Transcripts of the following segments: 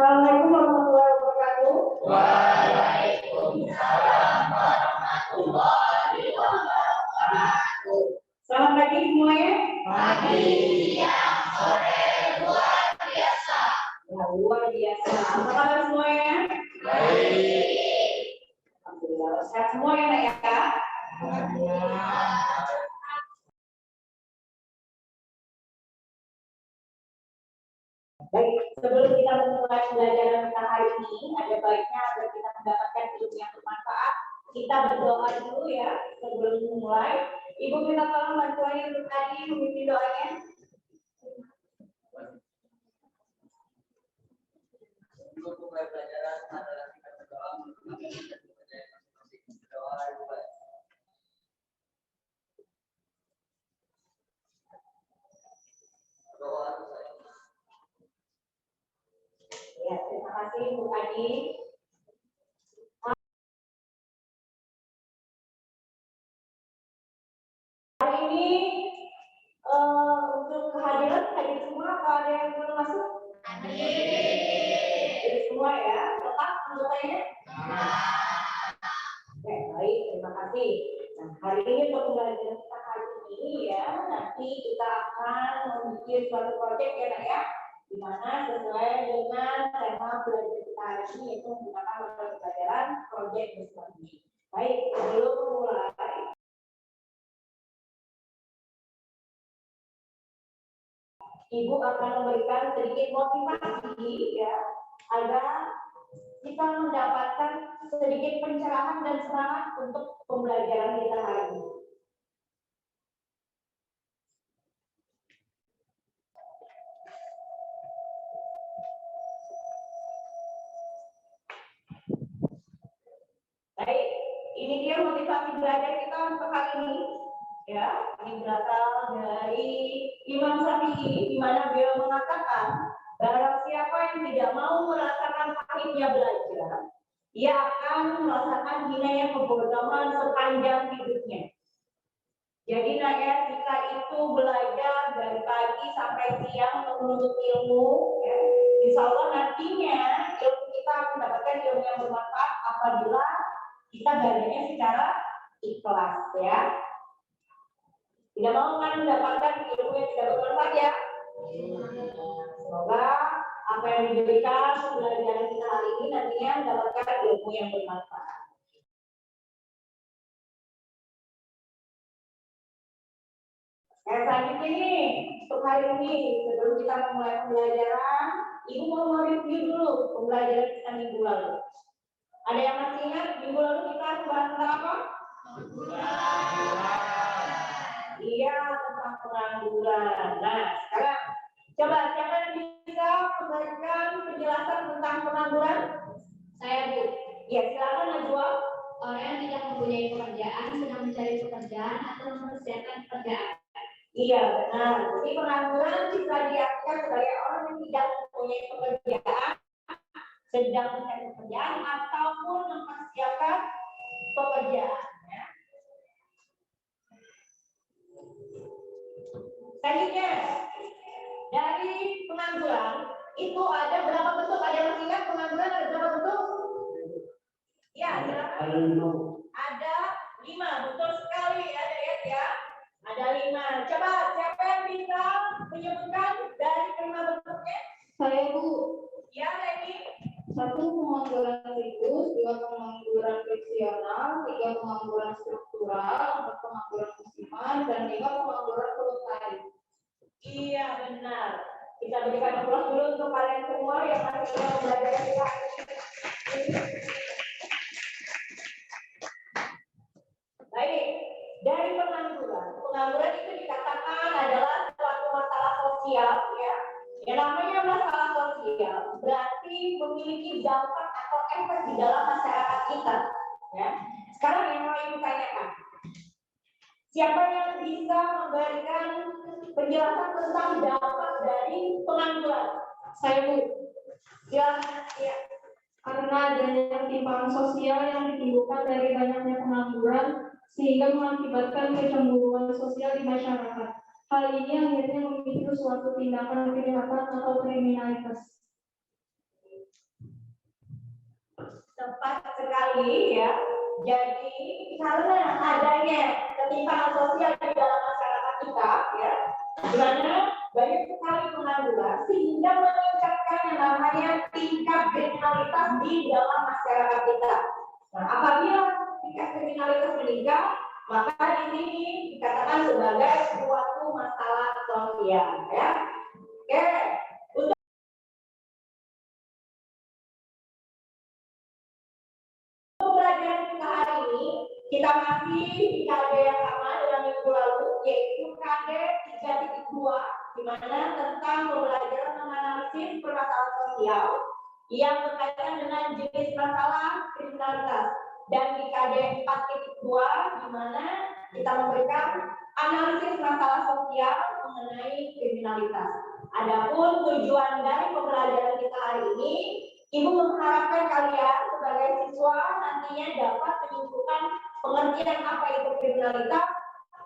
Assalamualaikum warahmatullahi wabarakatuh. Waalaikumsalam warahmatullahi wabarakatuh. Selamat pagi semuanya. Pagi, siang, sore, luar biasa. Ya, luar biasa. Apa kabar semuanya? Baik. Alhamdulillah. Sehat semua ya, Nak ya? Baik, sebelum kita memulai pembelajaran kita hari ini, ada baiknya agar kita mendapatkan ilmu yang bermanfaat. Kita berdoa dulu ya sebelum memulai. Ibu minta tolong bantuannya untuk tadi memimpin doanya. Untuk mulai pelajaran adalah kita berdoa untuk Ya, terima kasih Bu Adi. Hari ini untuk kehadiran hadir semua, apa ada yang belum masuk? Hadir semua ya, tetap anggotanya? Oke, baik, terima kasih. Nah, hari ini untuk pembelajaran kita hari ini ya, nanti kita akan membuat suatu proyek ya, Nak ya, di mana sesuai dengan tema belajar kita hari ini yaitu menggunakan metode pembelajaran proyek bersama. Baik, sebelum memulai, Ibu akan memberikan sedikit motivasi ya agar kita mendapatkan sedikit pencerahan dan semangat untuk pembelajaran kita hari ini. Baik, ini dia motivasi belajar kita untuk hari ini. Ya, ini berasal dari Imam Syafi'i, di mana beliau mengatakan, barang siapa yang tidak mau merasakan pahitnya belajar, ia akan merasakan hinanya kebodohan sepanjang hidupnya. Jadi ya, kita itu belajar dari pagi sampai siang menuntut ilmu, ya. Insya Allah nantinya ilmu kita mendapatkan ilmu yang bermanfaat apabila kita belajarnya secara ikhlas, ya. Tidak mau kan mendapatkan ilmu yang tidak bermanfaat ya. Semoga apa yang diberikan pembelajaran kita hari ini nantinya mendapatkan ilmu yang bermanfaat. Selanjutnya nih, untuk hari ini sebelum kita memulai pembelajaran, Ibu mau review dulu pembelajaran kita minggu lalu. Ada yang masih ingat minggu lalu kita bahas tentang apa? Iya, tentang pengangguran. Nah, sekarang coba siapa yang bisa memberikan penjelasan tentang pengangguran? Saya, Bu. Ya, silakan Najwa. Orang yang tidak mempunyai pekerjaan sedang mencari pekerjaan atau mempersiapkan pekerjaan. Iya, benar. Jadi pengangguran bisa diartikan sebagai orang yang tidak mempunyai pekerjaan, sedang mencari pekerjaan ataupun mempersiapkan pekerjaan. Ya. Selanjutnya, dari pengangguran itu ada berapa bentuk? Ada yang masih ingat pengangguran ada berapa bentuk? Ya, ada 5, betul sekali ada ya. Ada 5. Coba siapa yang bisa menyebutkan dari kelima bentuknya? Saya, Bu. Ya, Leni. 1 pengangguran siklus, 2 pengangguran friksional, 3 pengangguran struktural, 4 pengangguran musiman, dan 5 pengangguran voluntaris. Iya, benar. Kita berikan aplaus dulu untuk kalian semua yang masih sedang belajar kita. Baik, dari pengangguran itu dikatakan adalah suatu masalah sosial, ya. Yang namanya masalah sosial berarti memiliki dampak atau efek di dalam masyarakat kita, ya. Sekarang yang mau Ibu tanyakan, siapa yang bisa memberikan penjelasan tentang dampak dari pengangguran? Saya, Bu. Ya. Karena adanya ketimpangan sosial yang ditimbulkan dari banyaknya pengangguran, sehingga mengakibatkan kecemburuan sosial di masyarakat. Hal ini akhirnya memicu suatu tindakan kejahatan atau kriminalitas. Tepat sekali ya. Jadi karena adanya ketimpangan sosial di dalam masyarakat kita, ya, di mana banyak sekali pengangguran sehingga meningkatkan yang namanya tingkat kriminalitas di dalam masyarakat kita. Nah, apabila tingkat kriminalitas meningkat, maka di sini dikatakan sebagai suatu masalah sosial, ya. Oke. Pelajaran kita hari ini, kita masih di KD yang sama dengan minggu lalu, yaitu KD 3.2, di mana tentang pembelajaran menganalisis permasalahan sosial yang berkaitan dengan jenis masalah kriminalitas. Dan di KD 4.2, di mana kita memberikan analisis masalah sosial mengenai kriminalitas. Adapun tujuan dari pembelajaran kita hari ini, Ibu mengharapkan kalian sebagai siswa nantinya dapat menyimpulkan pengertian apa itu kriminalitas,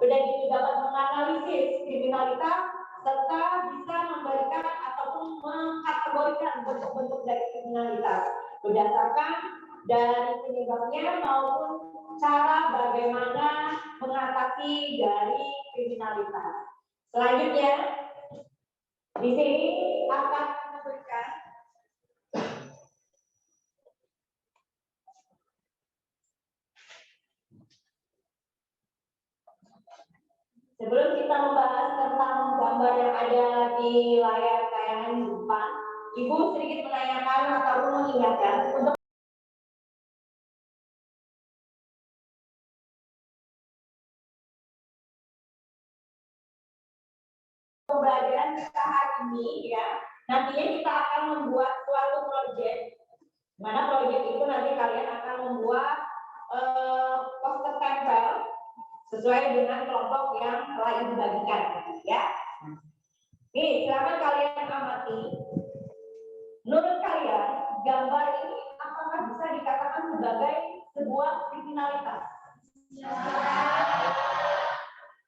dan juga dapat menganalisis kriminalitas, serta bisa memberikan ataupun mengkategorikan bentuk-bentuk dari kriminalitas berdasarkan dari penyebabnya maupun cara bagaimana mengatasi dari kriminalitas. Selanjutnya, di sini akan memberikan sebelum kita membahas tentang gambar yang ada di layar tayangan depan, Ibu sedikit menanyakan ataupun mengingatkan untuk pembelajaran kita hari ini, ya. Nantinya kita akan membuat suatu proyek, mana proyek itu nanti kalian akan membuat poster tempel sesuai dengan kelompok yang telah Ibu bagikan, ya. Nih, silakan kalian amati. Menurut kalian, gambar ini apakah bisa dikatakan sebagai sebuah kriminalitas?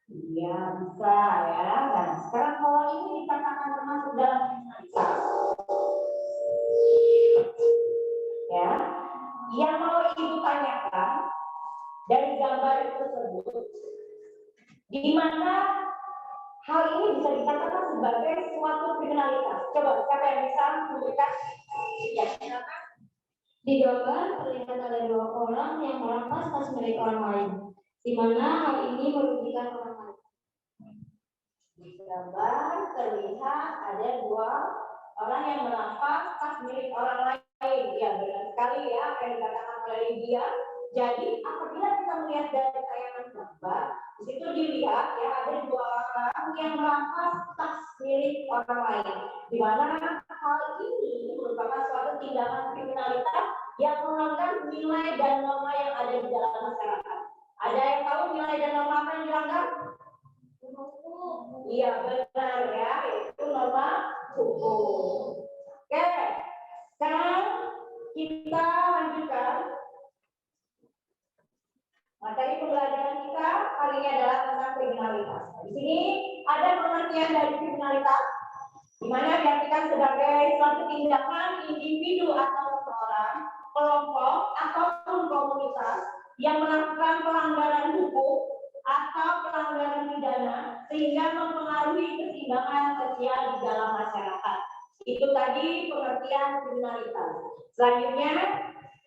Iya, bisa ya. Nah, sekarang kalau ini dikatakan termasuk dalam kriminalitas, ya, yang mau Ibu tanyakan dari gambar itu tersebut, di mana hal ini bisa dikatakan sebagai suatu kriminalitas? Coba siapa yang bisa memberikan? Ya, silakan. Di gambar terlihat ada dua orang yang merampas tas milik orang lain, di mana hal ini merugikan orang lain. Di gambar terlihat ada dua orang yang merampas tas milik orang lain. Ya, benar sekali ya apa yang dikatakan oleh dia. Jadi apabila kita melihat dari tayangan gambar, di situ dilihat ya ada dua orang yang merampas tas milik orang lain, di mana hal ini merupakan suatu tindakan kriminalitas yang melanggar nilai dan norma yang ada di dalam masyarakat. Ada yang tahu nilai dan norma apa yang dilanggar? Iya, benar ya, itu norma hukum. Oke, sekarang kita lanjutkan. Materi pembelajaran kita kali ini adalah tentang kriminalitas. Di sini ada pengertian dari kriminalitas, di mana diartikan sebagai suatu tindakan individu atau seseorang, kelompok ataupun komunitas yang melakukan pelanggaran hukum atau pelanggaran pidana sehingga mempengaruhi keseimbangan sosial di dalam masyarakat. Itu tadi pengertian kriminalitas. Selanjutnya,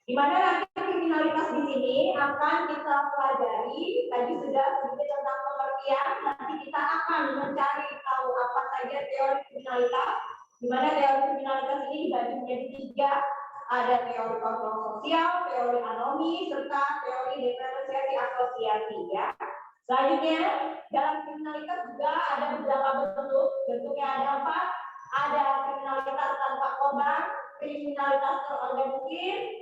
di mana nanti kriminalitas di sini akan kita pelajari. Tadi sudah sedikit tentang pengertian. Nanti kita akan mencari tahu apa saja teori kriminalitas. Di mana teori kriminalitas ini dibagi menjadi 3. Ada teori kontrol sosial, teori anomi, serta teori diferensiasi asosiasi. Ya. Selanjutnya, dalam kriminalitas juga ada beberapa bentuk. Bentuknya ada 4. Ada kriminalitas tanpa korban, kriminalitas terorganisir,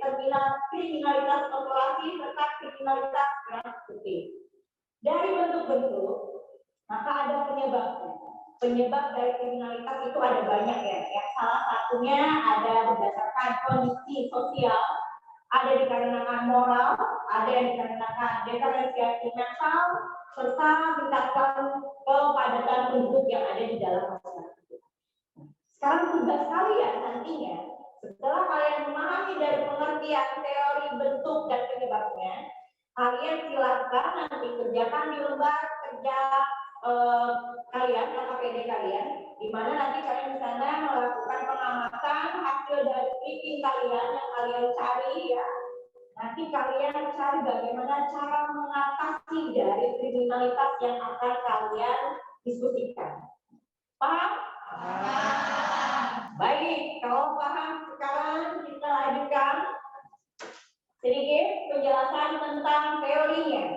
kriminalitas korporasi, serta kriminalitas eksekutif. Dari bentuk-bentuk, maka ada penyebabnya. Penyebab dari kriminalitas itu ada banyak ya. Salah satunya ada berdasarkan kondisi sosial, ada dikarenakan moral, ada yang dikarenakan diferensiasi mental, serta tingkatkan kepadatan penduduk yang ada di dalam masyarakat. Sekarang tugas kalian nantinya Setelah kalian memahami dari pengertian teori bentuk dan penyebabnya, kalian silakan nanti kerjakan di lembar kerja kalian, KKPD kalian, di mana nanti kalian di sana melakukan pengamatan hasil dari briefing kalian yang kalian cari ya. Nanti kalian cari bagaimana cara mengatasi dari kriminalitas yang akan kalian diskusikan. Paham? Baik, kalau paham sekarang kita lanjutkan sedikit penjelasan tentang teorinya.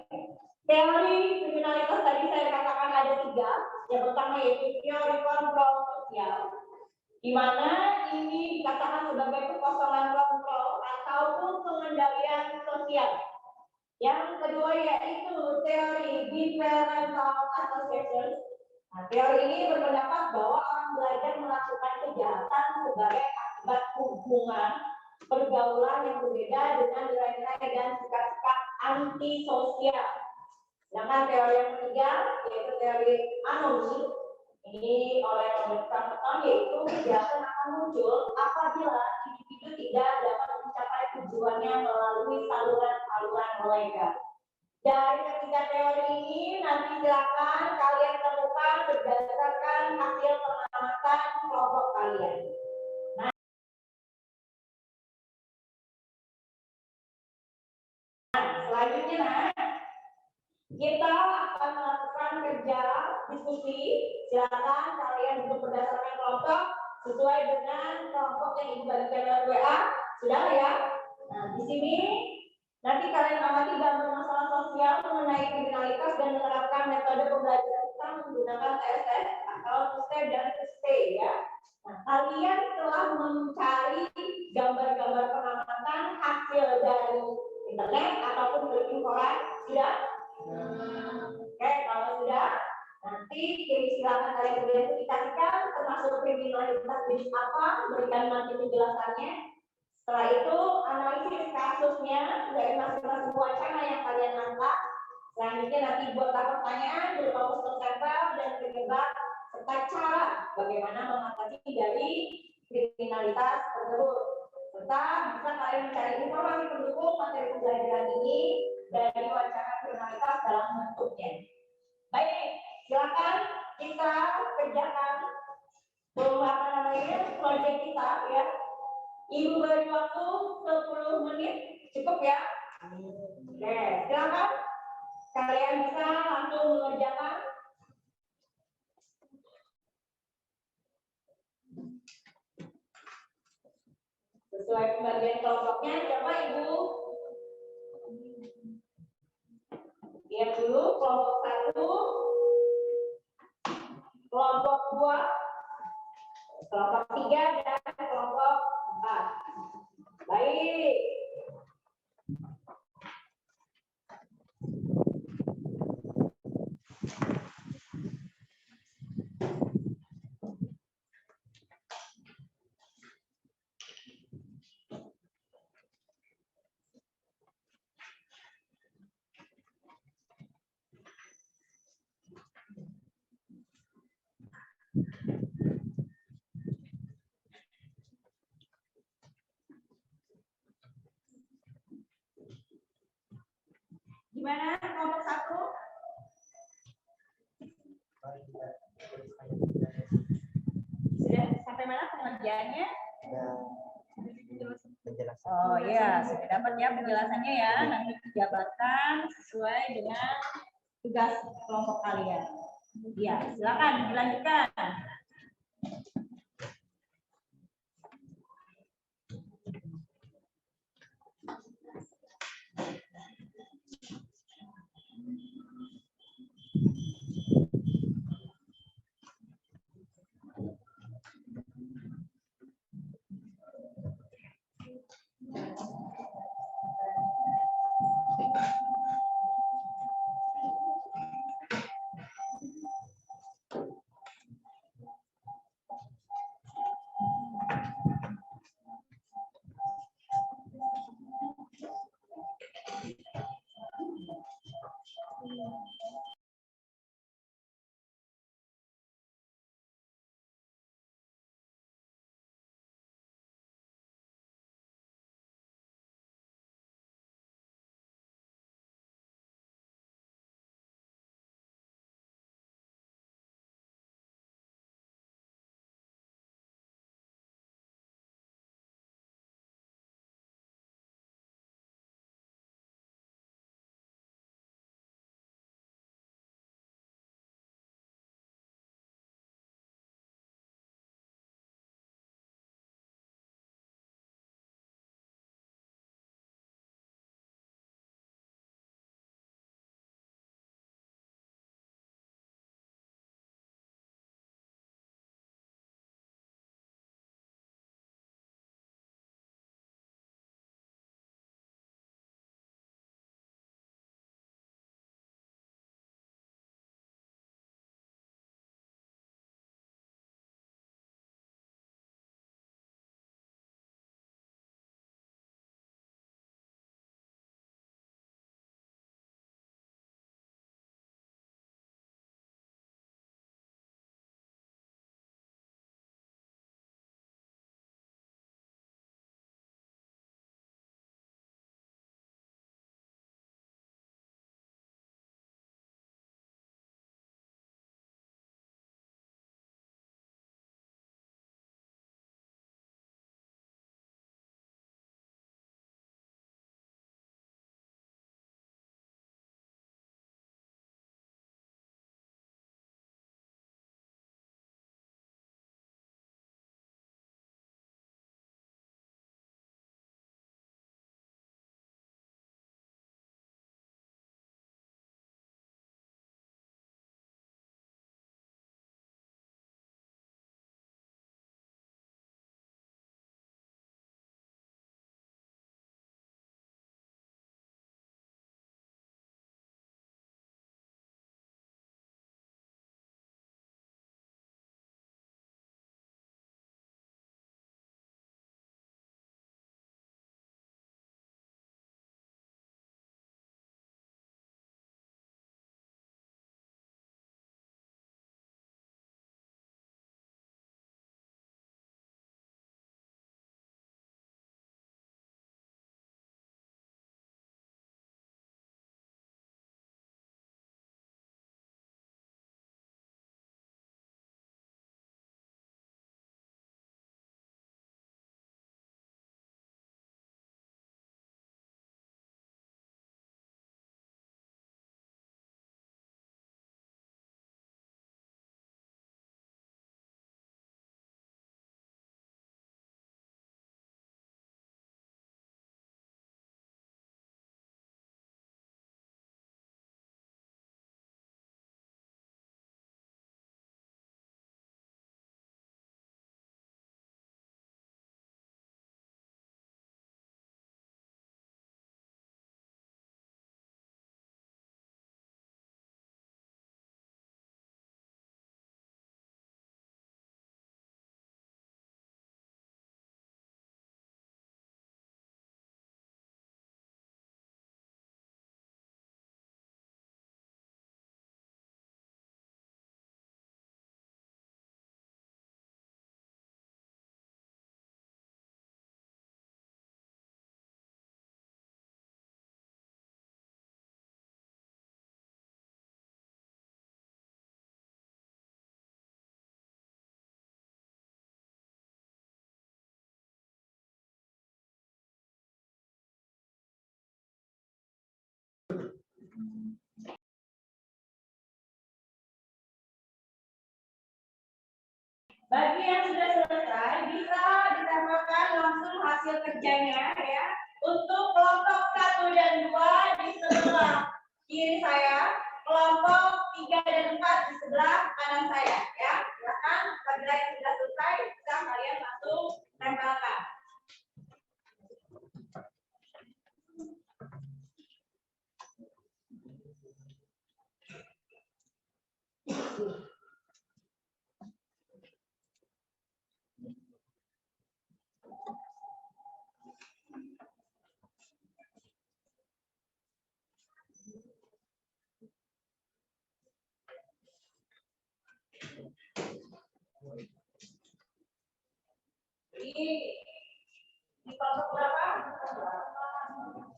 Teori kriminalitas tadi saya katakan ada 3. Yang pertama yaitu teori kontrol sosial, di mana ini dikatakan sebagai kekosongan kontrol ataupun pengendalian sosial. Yang kedua yaitu teori differential association. Nah, teori ini berpendapat bahwa orang belajar melakukan kejahatan sebagai akibat hubungan pergaulan yang berbeda dengan nilai-nilai dan sikap-sikap antisosial. Sedangkan teori yang ketiga yaitu teori anomi. Ini oleh Robert Thornton, yaitu kejahatan akan muncul apabila individu tidak dapat mencapai tujuannya melalui saluran-saluran legal. Dari ketiga teori ini nanti silakan kalian temukan berdasarkan hasil pengamatan kelompok kalian. Nah, selanjutnya kita akan melakukan kerja diskusi. Silakan kalian untuk berdasarkan kelompok sesuai dengan kelompok yang ibu bagikan lewat WA. Sudah ya? Nah, di sini nanti kalian amati gambar masalah sosial mengenai kriminalitas dan menerapkan metode pembelajaran kita menggunakan TSS atau TST dan TST ya. Nah, kalian telah mencari gambar-gambar pengamatan hasil dari internet ataupun clipping koran, sudah? Oke, kalau sudah, nanti silakan kalian identifikasikan termasuk kriminalitas jenis apa, berikan nanti penjelasannya. Setelah itu, analisis kasusnya dari masing-masing wacana yang kalian angkat. Selanjutnya nanti buatlah pertanyaan berupa poster sampel dan penyebab serta cara bagaimana mengatasi dari kriminalitas tersebut. Serta bisa kalian mencari informasi pendukung materi pembelajaran ini dari wacana kriminalitas dalam bentuknya. Baik, silakan kita kerjakan proyek kita ya. Ibu beri waktu 10 menit, cukup ya? Oke, silakan. Kalian bisa langsung mengerjakan. Sesuai pembagian kelompoknya, coba Ibu lihat dulu kelompok 1, kelompok 2, kelompok 3, dan kelompok 4. Baik. Gimana kelompok 1? Sudah sampai mana pengerjaannya? Oh iya, sudah dapat ya penjelasannya ya. Nanti dijabarkan sesuai dengan tugas kelompok kalian. Ya, silakan dilanjutkan. Bagi yang sudah selesai, bisa ditambahkan langsung hasil kerjanya ya. Untuk kelompok 1 dan 2 di sebelah kiri saya, kelompok 3 dan 4 di sebelah kanan saya ya. Silakan apabila yang sudah selesai, bisa kalian langsung tempelkan. Di kelompok berapa?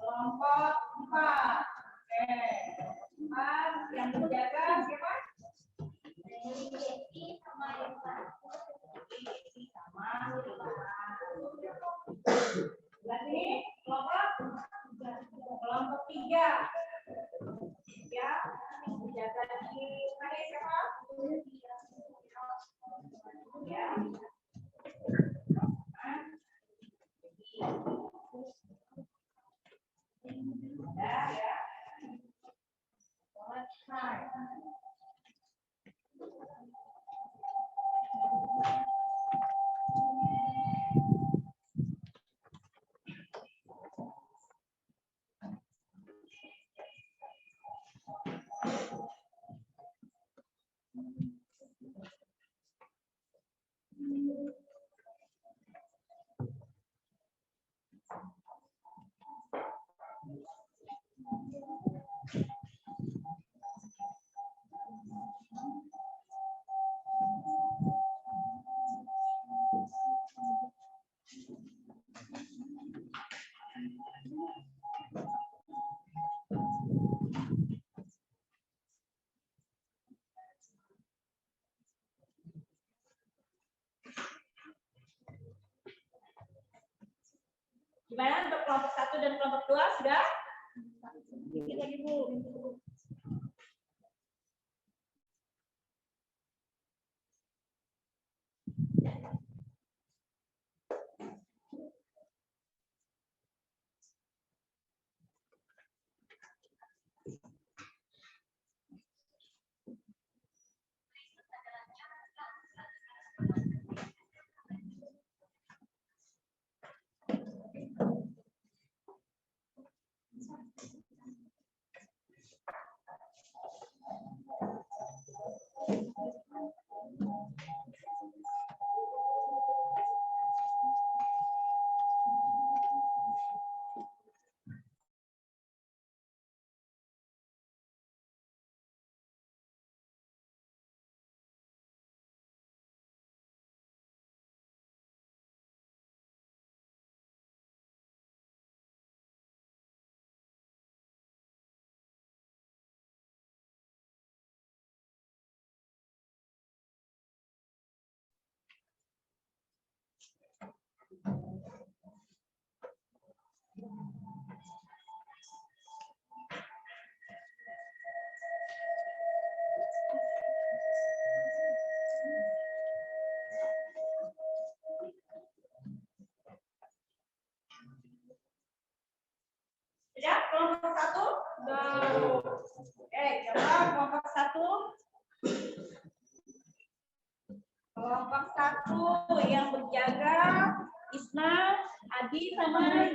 Kelompok 4. Oke. 4 yang berjaga siapa? Sama berarti kelompok 3 ya, berjaga di mana siapa? Ya. Ya. Gimana untuk kelompok 1 dan kelompok 2 sudah? Sedikit lagi Bu. Sudah kelompok 1? Coba kelompok 1. Kelompok 1 yang berjaga Isna, Adi sama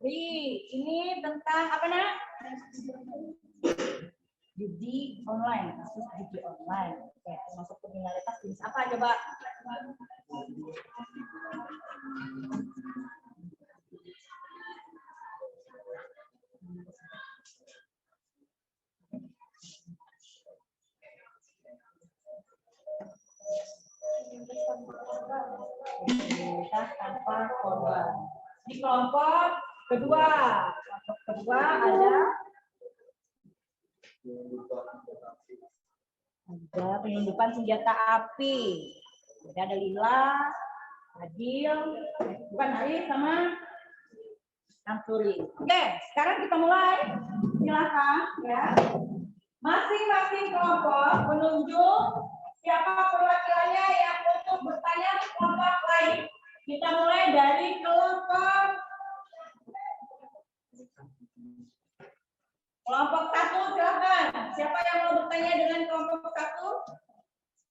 Ri. Ini tentang apa nak? Judi online, kasus judi online. Oke, termasuk kriminalitas jenis apa coba? Kriminalitas tanpa korban. Di kelompok kedua ada penyelundupan senjata api. Ada Lila, Adil, bukan Arif sama Samsuri. Oke, sekarang kita mulai silakan ya. Masing-masing kelompok menunjuk siapa perwakilannya yang untuk bertanya ke kelompok lain. Kita mulai dari kelompok 1, silakan. Siapa yang mau bertanya dengan kelompok 1?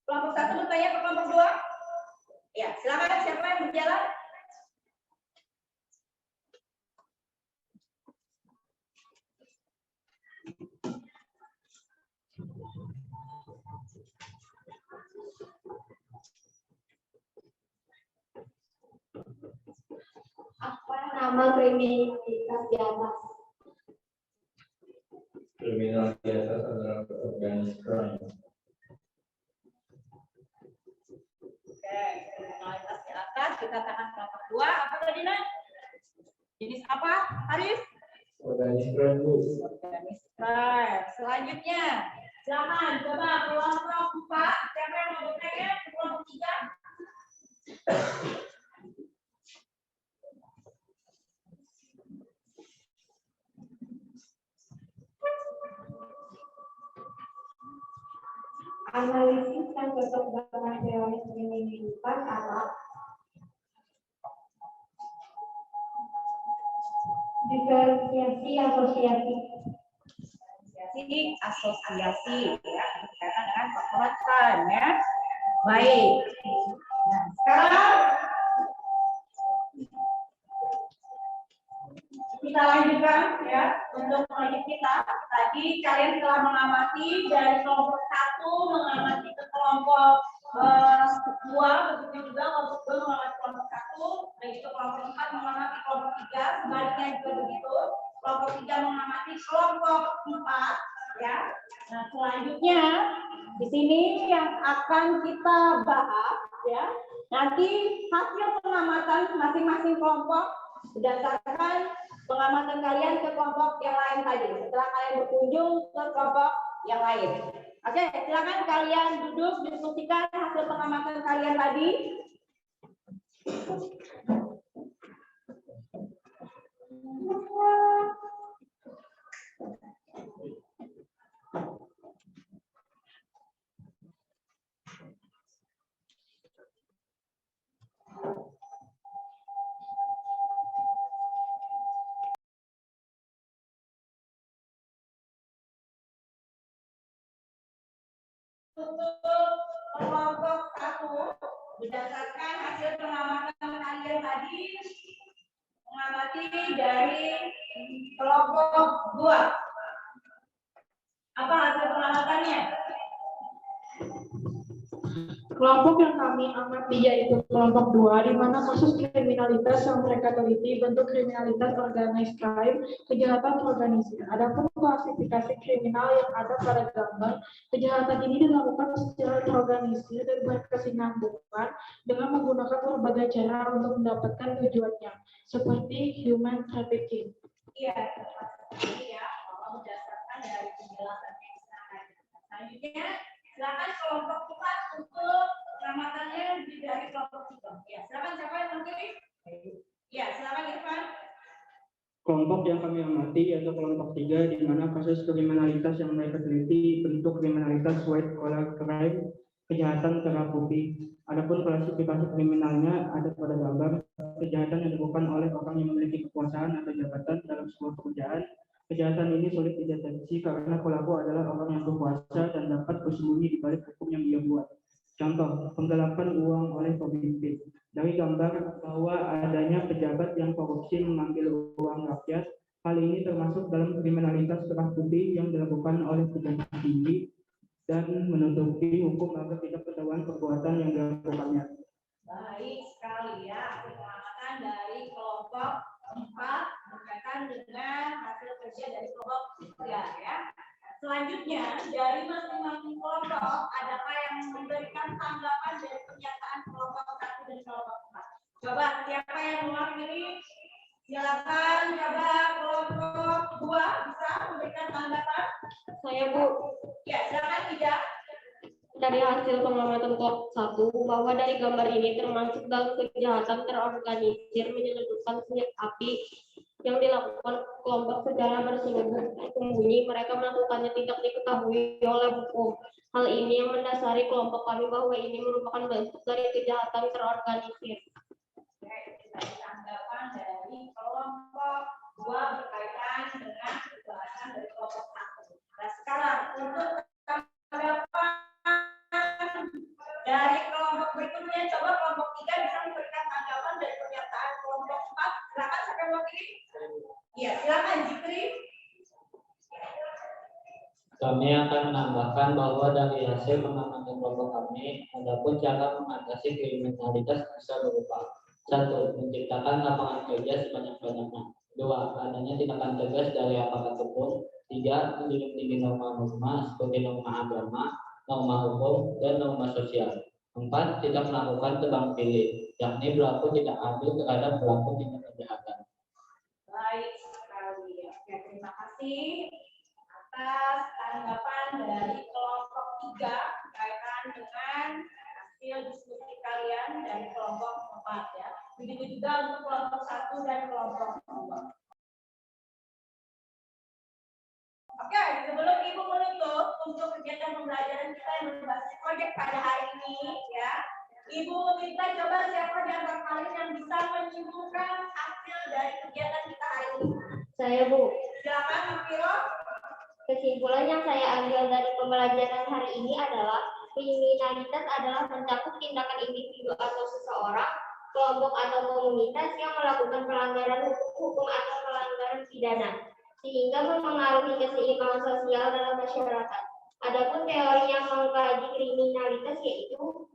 Kelompok 1 bertanya ke kelompok 2? Ya, silakan. Siapa yang berjalan? Apa nama kriminalitas di atas? Kriminal di atas adalah organized crime. Oke, kriminalitas di atas kita katakan kelompok 2. Apa tadi, Nak? Jenis apa, Arif? Organized crime, Bu. Organized crime. Selanjutnya, silakan coba kelompok 4. Siapa yang mau bertanya? Kelompok 3. Analisis dan perkembangan teori kriminalitas anak. Diferensiasi asosiasi. Asosiasi ya, berkaitan dengan corporate crime ya. Baik. Nah, sekarang kita lanjutkan ya untuk proyek kita. Tadi kalian telah mengamati dari kelompok 1 mengamati ke kelompok 2, begitu juga kelompok 2 mengamati kelompok 1, begitu kelompok 4 mengamati kelompok 3, sebaliknya juga begitu. Kelompok 3 mengamati kelompok 4 ya. Nah, selanjutnya di sini yang akan kita bahas ya. Nanti hasil pengamatan masing-masing kelompok berdasarkan pengamatan kalian ke kelompok yang lain tadi. Setelah kalian berkunjung ke kelompok yang lain. Oke, silakan kalian duduk diskusikan hasil pengamatan kalian tadi. Untuk kelompok 1 berdasarkan hasil pengamatan kalian tadi mengamati dari kelompok 2. Apa hasil pengamatannya? Kelompok yang kami amati yaitu kelompok 2, di mana kasus kriminalitas yang mereka teliti bentuk kriminalitas organized crime, kejahatan terorganisir. Adapun klasifikasi kriminal yang ada pada gambar, kejahatan ini dilakukan secara terorganisir dan berkesinambungan dengan menggunakan berbagai cara untuk mendapatkan tujuannya, seperti human trafficking. Iya, ya, kalau berdasarkan dari penjelasan yang selanjutnya. Silakan kelompok 4 untuk pengamatannya dari kelompok 3. Ya, silakan siapa yang memilih? Ya, silakan Irfan. Kelompok yang kami amati yaitu kelompok 3, di mana kasus kriminalitas yang mereka teliti bentuk kriminalitas white collar crime, kejahatan kerah putih. Adapun klasifikasi kriminalnya ada pada gambar, kejahatan yang dilakukan oleh orang yang memiliki kekuasaan atau jabatan dalam sebuah pekerjaan. Kejahatan ini sulit dideteksi karena pelaku adalah orang yang berkuasa dan dapat bersembunyi di balik hukum yang dia buat. Contoh, penggelapan uang oleh pemimpin. Dari gambar bahwa adanya pejabat yang korupsi mengambil uang rakyat, hal ini termasuk dalam kriminalitas kerah putih yang dilakukan oleh pejabat tinggi dan menutupi hukum agar tidak ketahuan perbuatan yang dilakukannya. Baik sekali ya, pengamatan dari kelompok 4 berkaitan dengan hasil kerja dari kelompok 3 ya. Selanjutnya dari masing-masing kelompok, adakah yang memberikan tanggapan dari pernyataan kelompok 1 dan kelompok 4? Coba siapa yang mewakili? Silakan coba kelompok 2 bisa memberikan tanggapan. Saya Bu, Ya, silakan tidak. dari hasil pengamatan kelompok 1 bahwa dari gambar ini termasuk dalam kejahatan terorganisir menyelundupkan senjata api yang dilakukan kelompok secara bersembunyi. Mereka melakukannya tidak diketahui oleh hukum. Hal ini yang mendasari kelompok kami bahwa ini merupakan bentuk dari kejahatan terorganisir. Tanggapan dari kelompok 2 berkaitan dengan pembahasan dari kelompok 1. Nah, sekarang untuk tanggapan dari kelompok berikutnya, coba kelompok 3 bisa memberikan tanggapan dari pernyataan kelompok 4. Silakan siapa yang mewakili? Iya, silakan Jikri. Kami akan menambahkan bahwa dari hasil pengamatan kelompok kami, adapun cara mengatasi kriminalitas bisa berupa: 1. Menciptakan lapangan kerja sebanyak-banyaknya. 2. Adanya tindakan tegas dari aparat hukum. 3. Menjunjung tinggi norma-norma seperti norma agama, norma hukum, dan norma sosial. 4. Tidak melakukan tebang pilih, yakni berlaku tidak adil terhadap pelaku tindak kejahatan. Baik sekali. Oke, terima kasih atas tanggapan dari kelompok 3 berkaitan dengan hasil diskusi kalian dari kelompok 4 ya. Begitu juga untuk kelompok 1 dan kelompok 2. Oke, sebelum Ibu menutup untuk kegiatan pembelajaran kita yang berbasis proyek pada hari ini ya, Ibu minta coba siapa di antara kalian yang bisa menyimpulkan hasil dari kegiatan kita hari ini. Saya, Bu. Silakan, Mas Viro. Kesimpulan yang saya ambil dari pembelajaran hari ini adalah kriminalitas adalah mencakup tindakan individu atau seseorang, kelompok atau komunitas yang melakukan pelanggaran hukum atau pelanggaran pidana, sehingga mempengaruhi keseimbangan sosial dalam masyarakat. Adapun teori yang mengkaji kriminalitas yaitu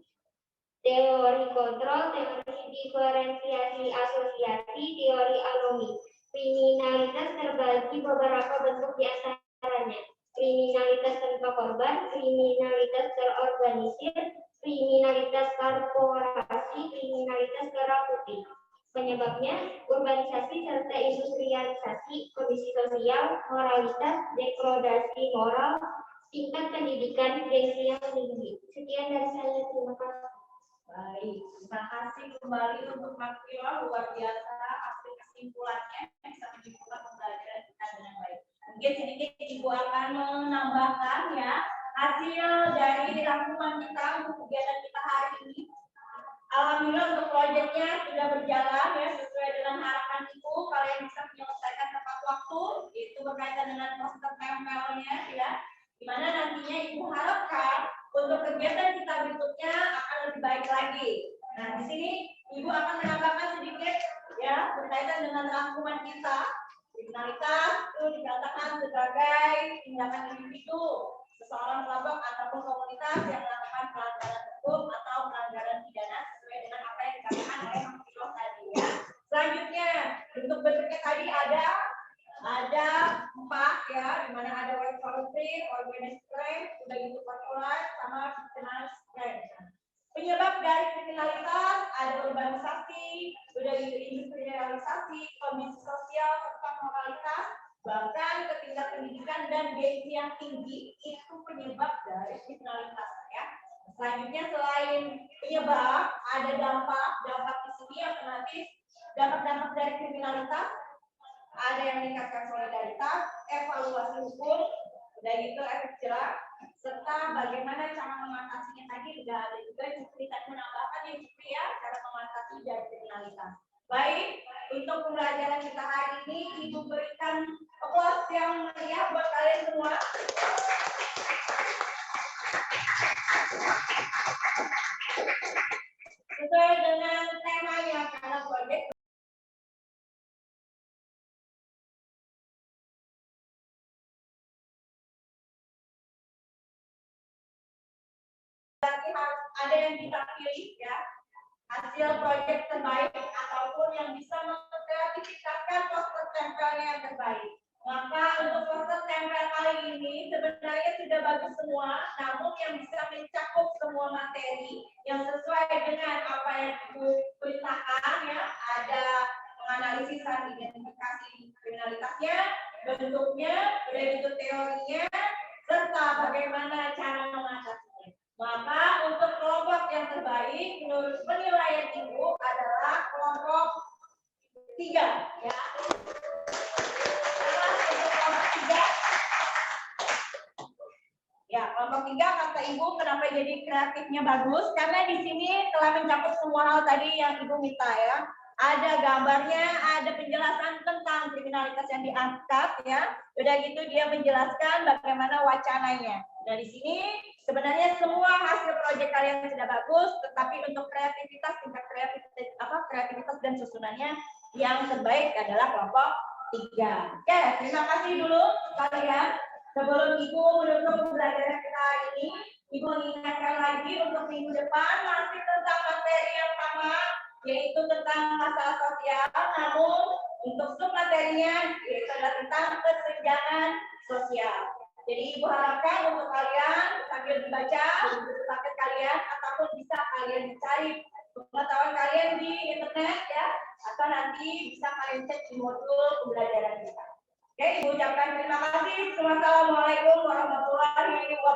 teori kontrol, teori diferensiasi asosiasi, teori anomi. Kriminalitas terbagi beberapa bentuk di antaranya: kriminalitas tanpa korban, kriminalitas terorganisir, kriminalitas korporasi, kriminalitas kerah putih. Penyebabnya urbanisasi serta industrialisasi, kondisi sosial, moralitas, degradasi moral, tingkat pendidikan, gengsi yang tinggi. Sekian dari saya, terima kasih. Baik, terima kasih kembali untuk Mas Viro, luar biasa hasil kesimpulannya bisa menyimpulkan pembelajaran kita dengan baik. Mungkin sedikit Ibu akan menambahkan ya hasil dari rangkuman kita untuk kegiatan kita hari ini. Alhamdulillah untuk proyeknya sudah berjalan ya sesuai dengan harapan Ibu. Kalian bisa menyelesaikan tepat waktu, itu berkaitan dengan poster tempelnya ya. Dimana nantinya Ibu harapkan untuk kegiatan kita berikutnya akan lebih baik lagi. Nah, di sini Ibu akan menambahkan sedikit ya berkaitan dengan rangkuman kita. Kriminalitas itu dikatakan sebagai tindakan individu, seseorang, kelompok ataupun komunitas yang melakukan pelanggaran hukum atau pelanggaran pidana sesuai dengan apa yang dikatakan oleh Mas Viro tadi ya. Selanjutnya bentuk-bentuknya tadi ada 4 ya, di mana ada white collar crime, organized crime, udah gitu corporate sama organized crime. Penyebab dari kriminalitas ada urbanisasi, udah gitu industrialisasi, kondisi sosial serta moralitas, bahkan ketingkat pendidikan dan gengsi yang tinggi itu penyebab dari kriminalitas ya. Selanjutnya selain penyebab ada dampak di sini yang otomatis dampak-dampak dari kriminalitas. Ada yang meningkatkan solidaritas, evaluasi hukum, dan itu efek jerah, serta bagaimana cara mengatasinya tadi sudah ada juga Jupri tadi menambahkan ya Jupri ya cara mengatasi dari kriminalitas. Baik, untuk pembelajaran kita hari ini Ibu berikan aplaus yang meriah buat kalian semua. Sesuai dengan temanya karena proyek ada yang kita pilih ya hasil proyek terbaik ataupun yang bisa mengkreatifkan poster tempelnya yang terbaik. Maka untuk poster tempel kali ini sebenarnya sudah bagus semua, namun yang bisa mencakup semua materi yang sesuai dengan apa yang Ibu perintahkan ya, ada menganalisis dan identifikasi kriminalitasnya, bentuknya, udah itu teorinya, serta bagaimana cara mengatasinya. Maka untuk kelompok yang terbaik menurut penilaian Ibu adalah kelompok 3 ya. kata Ibu kenapa jadi kreatifnya bagus? Karena di sini telah mencakup semua hal tadi yang Ibu minta ya. Ada gambarnya, ada penjelasan tentang kriminalitas yang diangkat ya. Udah gitu dia menjelaskan bagaimana wacananya. Nah di sini sebenarnya semua hasil proyek kalian sudah bagus, tetapi untuk kreativitas, tingkat kreativitas dan susunannya yang terbaik adalah kelompok 3. Oke, terima kasih dulu kalian. Sebelum Ibu menutup pembelajaran kita ini, Ibu mengingatkan lagi untuk minggu depan masih tentang materi yang sama, yaitu tentang masalah sosial, namun untuk submaterinya yaitu adalah tentang kesenjangan sosial. Jadi Ibu harapkan untuk kalian sambil dibaca buku paket kalian ataupun bisa kalian mencari pengetahuan kalian di internet ya, atau nanti bisa kalian cek di modul pembelajaran kita. Oke, Ibu ucapkan terima kasih. Wassalamualaikum warahmatullahi wabarakatuh.